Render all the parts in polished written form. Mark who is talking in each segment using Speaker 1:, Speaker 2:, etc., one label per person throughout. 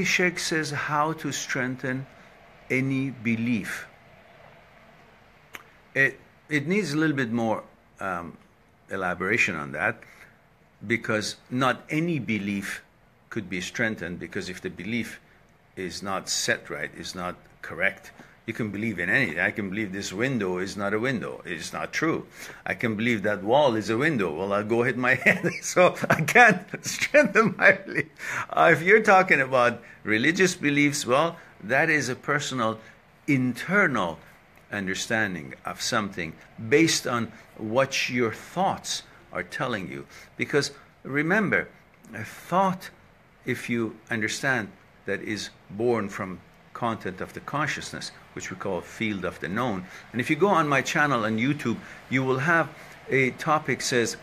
Speaker 1: Sheikh says how to strengthen any belief. It needs a little bit more elaboration on that, because not any belief could be strengthened, because if the belief is not set right, is not correct, you can believe in anything. I can believe this window is not a window. It's not true. I can believe that wall is a window. Well, I'll go hit my head. So I can't strengthen my belief. If you're talking about religious beliefs, well, that is a personal, internal understanding of something based on what your thoughts are telling you. Because remember, a thought, if you understand, that is born from content of the consciousness, which we call field of the known. And if you go on my channel on YouTube, you will have a topic says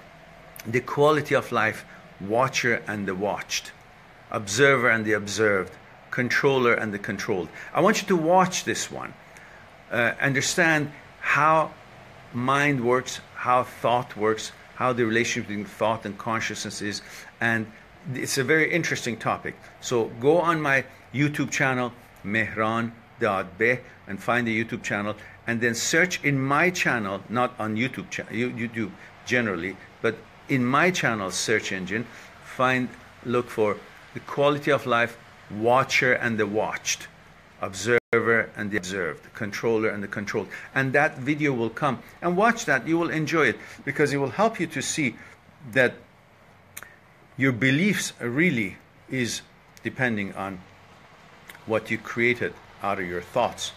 Speaker 1: the quality of life, watcher and the watched, observer and the observed, controller and the controlled. I want you to watch this one. Understand how mind works, how thought works, how the relationship between thought and consciousness is, and it's a very interesting topic. So go on my YouTube channel, Mehran.be, and find the YouTube channel, and then search in my channel, not on YouTube generally, but in my channel search engine, look for the quality of life, watcher and the watched, observer and the observed, controller and the controlled. And that video will come, and watch that. You will enjoy it, because it will help you to see that your beliefs really is depending on what you created out of your thoughts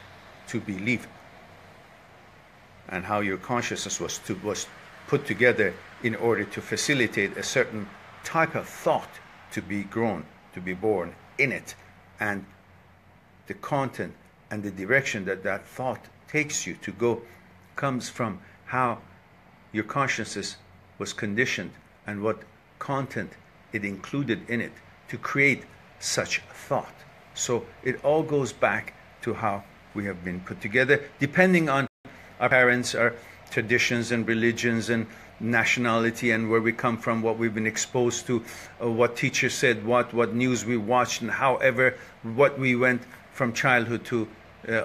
Speaker 1: to believe, and how your consciousness was put together in order to facilitate a certain type of thought to be grown, to be born in it. And the content and the direction that that thought takes you to go comes from how your consciousness was conditioned and what content it included in it to create such thought. So it all goes back to how we have been put together, depending on our parents, our traditions and religions and nationality, and where we come from, what we've been exposed to, what teachers said, what news we watched, and however what we went from childhood to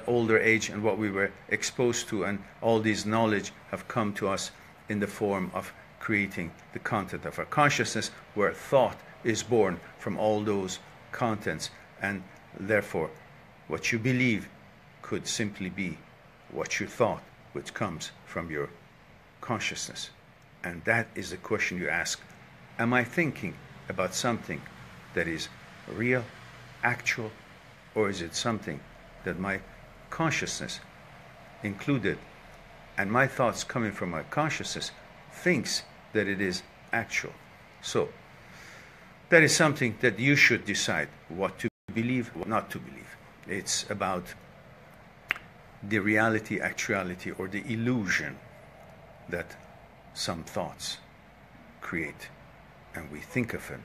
Speaker 1: older age, and what we were exposed to. And all these knowledge have come to us in the form of creating the content of our consciousness, where thought is born from all those contents. And therefore, what you believe could simply be what you thought, which comes from your consciousness. And that is the question you ask. Am I thinking about something that is real, actual, or is it something that my consciousness included, and my thoughts coming from my consciousness thinks that it is actual? So that is something that you should decide what to believe, what not to believe. It's about the reality, actuality, or the illusion that some thoughts create, and we think of them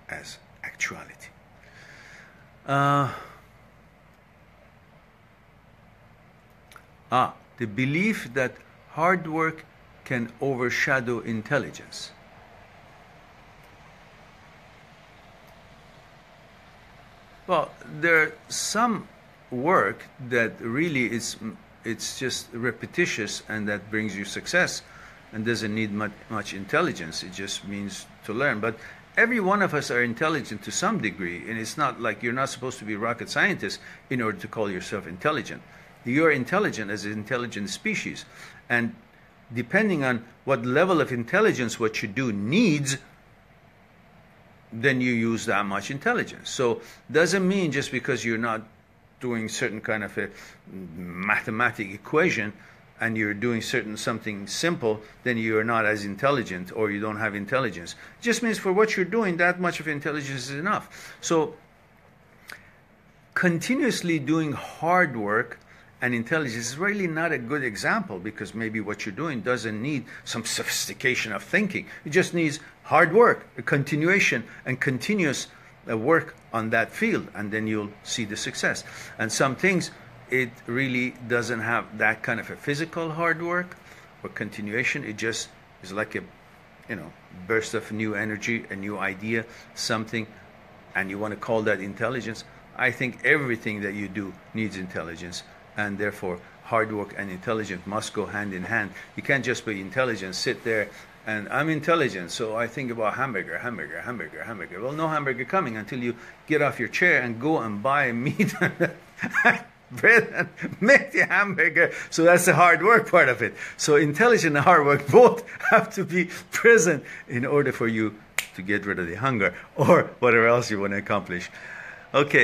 Speaker 1: as actuality. The belief that hard work can overshadow intelligence. Well, there's some work that really it's just repetitious, and that brings you success and doesn't need much intelligence. It just means to learn. But every one of us are intelligent to some degree, and it's not like you're not supposed to be a rocket scientist in order to call yourself intelligent. You're intelligent as an intelligent species, and depending on what level of intelligence what you do needs, then you use that much intelligence. So doesn't mean just because you're not doing certain kind of a mathematic equation and you're doing something simple, then you're not as intelligent, or you don't have intelligence. It just means for what you're doing, that much of intelligence is enough. So continuously doing hard work and intelligence is really not a good example, because maybe what you're doing doesn't need some sophistication of thinking. It just needs hard work, a continuation, and continuous work on that field, and then you'll see the success. And some things, it really doesn't have that kind of a physical hard work or continuation. It just is like a burst of new energy, a new idea, something, and you want to call that intelligence. I think everything that you do needs intelligence, and therefore hard work and intelligence must go hand in hand. You can't just be intelligent, sit there, and I'm intelligent, so I think about hamburger, hamburger, hamburger, hamburger. Well, no hamburger coming until you get off your chair and go and buy meat and bread and make the hamburger. So that's the hard work part of it. So intelligence and hard work both have to be present in order for you to get rid of the hunger or whatever else you want to accomplish. Okay.